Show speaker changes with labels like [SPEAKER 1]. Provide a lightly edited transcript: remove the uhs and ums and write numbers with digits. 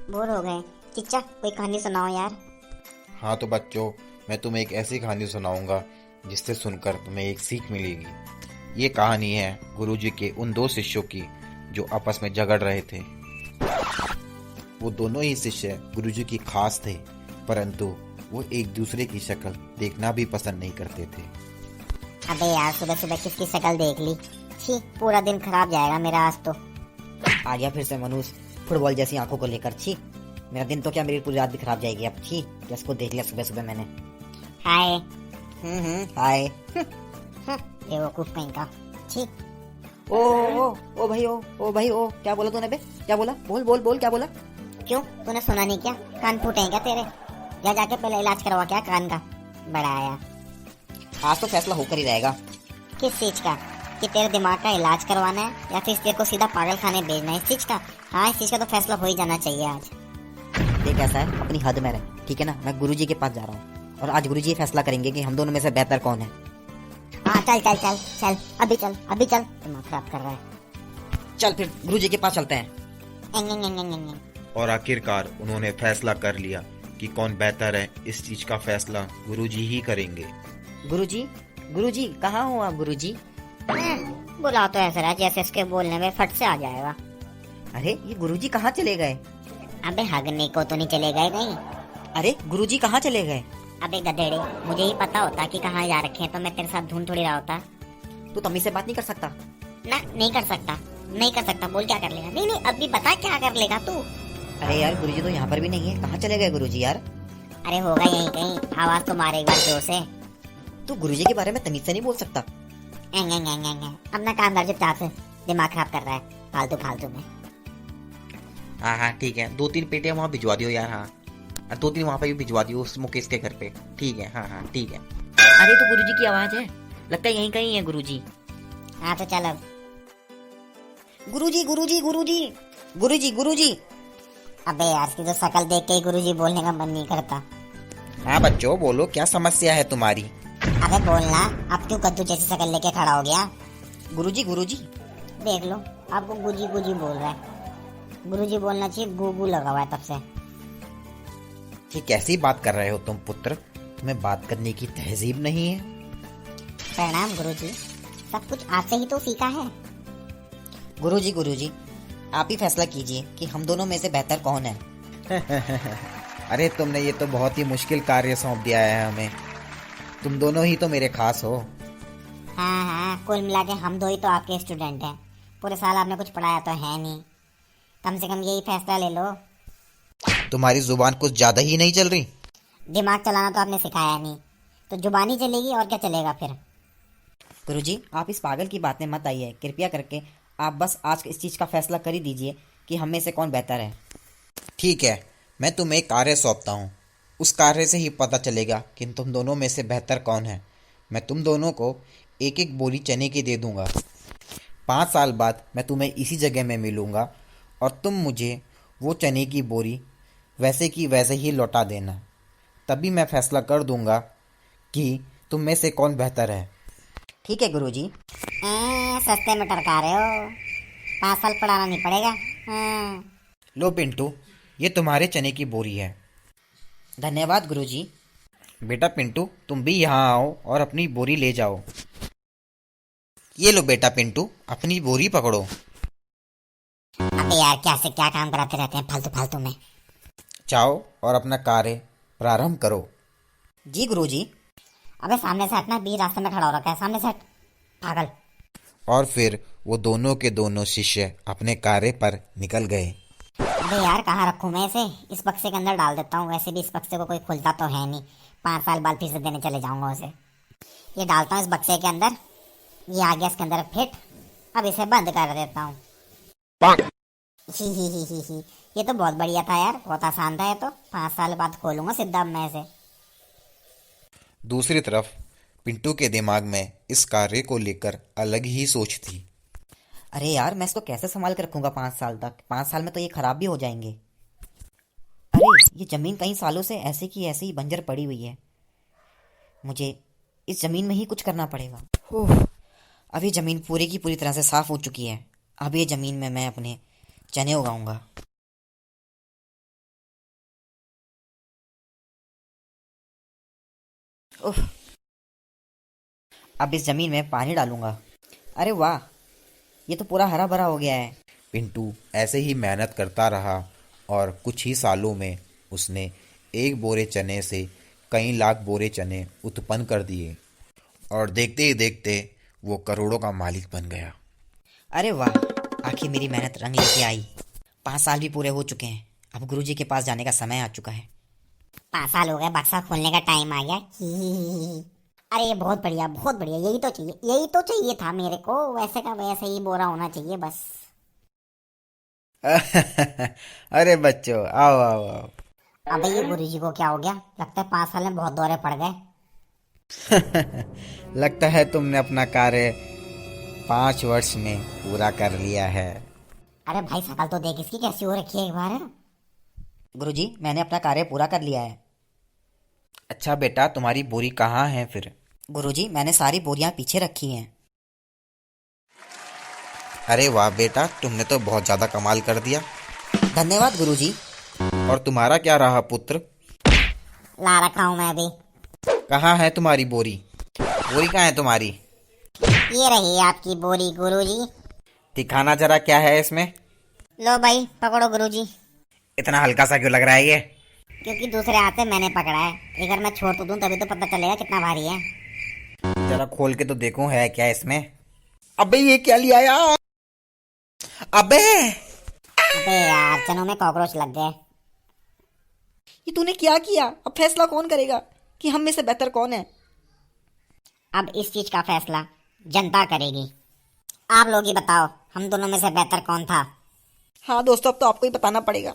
[SPEAKER 1] Bore हो गए। चिच्चा कोई कहानी सुनाओ यार।
[SPEAKER 2] हाँ तो बच्चों, मैं तुम्हें एक ऐसी कहानी सुनाऊंगा जिससे सुनकर तुम्हें एक सीख मिलेगी। ये कहानी है गुरुजी के उन दो शिष्यों की जो आपस में झगड़ रहे थे। वो दोनों ही शिष्य गुरुजी की खास थे, परंतु वो एक दूसरे की शक्ल देखना भी पसंद नहीं करते थे।
[SPEAKER 1] अबे यार सुबह सुबह किसकी शक्ल देख ली। छी, पूरा दिन खराब जाएगा मेरा आज तो।
[SPEAKER 3] आ गया फिर से मनुष्य फुटबॉल जैसी आंखों को लेकर। छी, मेरा दिन तो क्या मेरी पूरी रात भी खराब जाएगी अब। छी, जिसको देख लिया सुबह सुबह मैंने।
[SPEAKER 1] हाय।
[SPEAKER 3] हाय।
[SPEAKER 1] बेवकूफ कहीं का। छी।
[SPEAKER 3] ओ भाई ओ भाई ओ, क्या बोला तूने बे? क्या बोला? बोल बोल बोल, क्या बोला?
[SPEAKER 1] क्यों, तूने सुना नहीं क्या? कान फूटे हैं क्या तेरे? जा जाके पहले इलाज करवा क्या कान का। बड़ा आया।
[SPEAKER 3] आज तो फैसला होकर ही रहेगा।
[SPEAKER 1] किस चीज का? कि तेरे दिमाग का इलाज करवाना है या फिर तेरे को सीधा पागल खाने भेजना है? इस चीज का? हाँ, इस चीज का तो फैसला हो ही जाना चाहिए आज।
[SPEAKER 3] देख ऐसा है, अपनी हद में रहे, ठीक है ना? मैं गुरुजी के पास जा रहा हूँ और आज गुरुजी फैसला करेंगे कि हम दोनों में से बेहतर कौन है।
[SPEAKER 1] हाँ चल चल चल चल, अभी चल अभी चल। दिमाग खराब कर रहा है।
[SPEAKER 3] चल फिर गुरुजी के पास चलते हैं।
[SPEAKER 1] एंग, एंग, एंग, एंग, एंग।
[SPEAKER 2] और आखिरकार उन्होंने फैसला कर लिया कि कौन बेहतर है। इस चीज का फैसला गुरुजी ही करेंगे।
[SPEAKER 3] गुरुजी, गुरुजी कहाँ हो आप गुरुजी?
[SPEAKER 1] बुलाओ तो ऐसा रहा जैसे इसके बोलने में फट से आ जाएगा।
[SPEAKER 3] अरे ये गुरुजी कहाँ चले गए?
[SPEAKER 1] अबे हगने को तो नहीं चले गए कहीं।
[SPEAKER 3] अरे गुरुजी कहाँ चले गए?
[SPEAKER 1] अबे गधेड़े, मुझे ही पता होता कि कहाँ जा रखे हैं तो मैं तेरे साथ ढूंढ थोड़ी रहा होता।
[SPEAKER 3] तू तम्मी से बात नहीं कर सकता?
[SPEAKER 1] ना, नहीं कर सकता। नहीं कर सकता। बोल क्या कर लेगा? नहीं नहीं, अभी बता क्या कर लेगा तू।
[SPEAKER 3] अरे यार गुरुजी तो यहाँ पर भी नहीं है, कहाँ चले गए गुरुजी यार?
[SPEAKER 1] अरे होगा यहीं कहीं। आवाज तो मारे एक बार जोर से।
[SPEAKER 3] तू गुरुजी के बारे में तमीज से नहीं बोल सकता।
[SPEAKER 1] एंग एंग एंग एंग एंग। अपना काम कर चुपचाप से। दिमाग खराब कर रहा है फालतू फालतू में।
[SPEAKER 4] हाँ हाँ ठीक है, 2-3 पेटियां वहाँ भिजवा दियो यार। हाँ, और 2-3 वहाँ पे भी भिजवा दियो उस मुकेश के घर पे। ठीक है, हाँ हाँ ठीक है।
[SPEAKER 3] अरे तो गुरुजी की आवाज है, लगता है यहीं कहीं है गुरुजी।
[SPEAKER 1] हाँ तो चल अब।
[SPEAKER 3] गुरुजी गुरुजी गुरुजी गुरुजी गुरुजी।
[SPEAKER 1] अबे यार इसकी तो शक्ल देख के ही गुरुजी बोलने का मन नहीं करता।
[SPEAKER 2] हाँ बच्चों बोलो, क्या समस्या है तुम्हारी?
[SPEAKER 1] अबे बोलना, अब क्यों कद्दू जैसी शक्ल लेके खड़ा हो गया?
[SPEAKER 3] गुरुजी गुरुजी।
[SPEAKER 1] देख लो, आपको गुजी गुजी बोल रहा है। गुरुजी बोलना चाहिए, गूगू लगा हुआ है तब से।
[SPEAKER 2] ये कैसी बात कर रहे हो तुम पुत्र? तुम्हें बात करने की तहजीब नहीं है?
[SPEAKER 1] प्रणाम गुरुजी, सब कुछ आपसे ही तो सीखा है।
[SPEAKER 3] गुरुजी गुरुजी, आप ही फैसला कीजिए कि हम दोनों में से बेहतर कौन है।
[SPEAKER 2] अरे तुमने ये तो बहुत ही मुश्किल कार्य सौंप दिया है हमें। तुम दोनों ही तो मेरे खास हो।
[SPEAKER 1] हाँ हाँ, कुल मिला के हम दो ही तो आपके स्टूडेंट हैं। पूरे साल आपने कुछ पढ़ाया तो है नहीं। कम से कम यही फैसला ले लो।
[SPEAKER 2] तुम्हारी जुबान कुछ ज्यादा ही नहीं चल रही?
[SPEAKER 1] दिमाग चलाना तो आपने सिखाया नहीं, तो जुबानी चलेगी और क्या चलेगा फिर?
[SPEAKER 3] गुरुजी आप इस पागल की बात में मत आइए, कृपया करके आप बस आज इस चीज का फैसला कर ही दीजिए कि हम में से कौन बेहतर है।
[SPEAKER 2] ठीक है, मैं तुम्हें एक कार्य सौंपता हूँ। उस कार्य से ही पता चलेगा कि तुम दोनों में से बेहतर कौन है। मैं तुम दोनों को एक एक बोरी चने की दे दूंगा। 5 साल बाद मैं तुम्हें इसी जगह में मिलूंगा और तुम मुझे वो चने की बोरी वैसे की वैसे ही लौटा देना। तभी मैं फैसला कर दूंगा कि तुम में से कौन बेहतर है।
[SPEAKER 3] ठीक है गुरुजी।
[SPEAKER 1] सस्ते में टरका रहे हो। 5 साल पढ़ाना नहीं पड़ेगा।
[SPEAKER 2] लो पिंटू, ये तुम्हारे चने की बोरी है।
[SPEAKER 3] धन्यवाद गुरुजी।
[SPEAKER 2] बेटा पिंटू, तुम भी यहाँ आओ और अपनी बोरी ले जाओ। ये लो बेटा पिंटू, अपनी बोरी पकड़ो।
[SPEAKER 1] अबे यार क्या से क्या काम कराते रहते हैं फालतू फालतू में।
[SPEAKER 2] जाओ और अपना कार्य प्रारंभ करो।
[SPEAKER 3] जी गुरुजी।
[SPEAKER 1] अबे सामने से हटना, बीच रास्ते में खड़ा हो रखा है, सामने से हट पागल।
[SPEAKER 2] और फिर वो दोनों के दोनों शिष्य अपने कार्य पर निकल गए।
[SPEAKER 1] अबे यार कहाँ रखूँ मैं इसे? इस बक्से के अंदर डाल देता हूँ, वैसे भी इस बक्से को कोई खुलता तो है नहीं। 5 साल बाद फिर से देने चले जाऊंगा उसे। ये डालता हूँ इस बक्से के अंदर। ये आ गया इसके अंदर फिट। अब इसे बंद कर देता हूँ। ही। ये तो बहुत बढ़िया था यार, बहुत आसान था ये तो। 5 साल बाद खोलूंगा सीधा मैं इसे।
[SPEAKER 2] दूसरी तरफ पिंटू के दिमाग में इस कार्य को लेकर अलग ही सोच थी।
[SPEAKER 3] अरे यार मैं इसको कैसे संभाल कर रखूंगा 5 साल तक? 5 साल में तो ये खराब भी हो जाएंगे। अरे ये जमीन कई सालों से ऐसे की ऐसे ही बंजर पड़ी हुई है। मुझे इस जमीन में ही कुछ करना पड़ेगा। अब ये जमीन पूरी की पूरी तरह से साफ हो चुकी है। अब ये जमीन में मैं अपने चने उगाऊंगा। उफ, अब इस जमीन में पानी डालूंगा। अरे वाह, ये तो पूरा हरा भरा हो गया है।
[SPEAKER 2] पिंटू ऐसे ही मेहनत करता रहा और कुछ ही सालों में उसने एक बोरे चने से कई लाख बोरे चने उत्पन्न कर दिए और देखते ही देखते वो करोड़ों का मालिक बन गया।
[SPEAKER 3] अरे वाह, आखिर मेरी मेहनत रंग लेके आई। 5 साल भी पूरे हो चुके हैं। अब गुरुजी के पास जाने का समय आ चुका है।
[SPEAKER 1] 5 साल हो गए, बक्सा खोलने का टाइम आ गया। अरे ये बहुत बढ़िया, बहुत बढ़िया। यही तो चाहिए था मेरे को। वैसे का वैसे ही बोरा होना चाहिए बस।
[SPEAKER 2] अरे बच्चों, आओ आओ आओ।
[SPEAKER 1] अबे ये गुरुजी को क्या हो गया? लगता है 5 साल में बहुत दौरे पड़ गए।
[SPEAKER 2] लगता है तुमने अपना कार्य 5 वर्ष में पूरा कर लिया है।
[SPEAKER 1] अरे भाई शकल तो देख इसकी कैसी हो रखी है एक बार।
[SPEAKER 3] गुरुजी, मैंने अपना कार्य पूरा कर लिया है।
[SPEAKER 2] अच्छा बेटा, तुम्हारी बोरी कहाँ है फिर?
[SPEAKER 3] गुरुजी, मैंने सारी बोरियां पीछे रखी हैं।
[SPEAKER 2] अरे वाह बेटा, तुमने तो बहुत ज्यादा कमाल कर दिया।
[SPEAKER 3] धन्यवाद गुरुजी।
[SPEAKER 2] और तुम्हारा क्या रहा पुत्र?
[SPEAKER 1] ला रखा हूँ मैं अभी।
[SPEAKER 2] कहाँ है तुम्हारी बोरी? बोरी कहाँ है तुम्हारी?
[SPEAKER 1] ये रही आपकी बोरी गुरुजी।
[SPEAKER 2] दिखाना जरा, क्या है इसमें?
[SPEAKER 1] लो भाई पकड़ो गुरुजी।
[SPEAKER 2] इतना हल्का सा क्यों लग रहा है ये?
[SPEAKER 1] क्योंकि दूसरे हाथ से मैंने पकड़ा है। अगर मैं छोड़ तो दूं तभी तो पता चलेगा कितना भारी है।
[SPEAKER 2] जरा खोल के तो देखो, है क्या इसमें? अबे ये क्या लिया यार? अबे
[SPEAKER 1] अबे यार, चनों में कॉकरोच लग गए।
[SPEAKER 3] ये तूने क्या किया? अब फैसला कौन करेगा कि हम में से बेहतर कौन है?
[SPEAKER 1] अब इस चीज का फैसला जनता करेगी। आप लोग ही बताओ, हम दोनों में से बेहतर कौन था?
[SPEAKER 3] हाँ दोस्तों, अब तो आपको ही बताना पड़ेगा।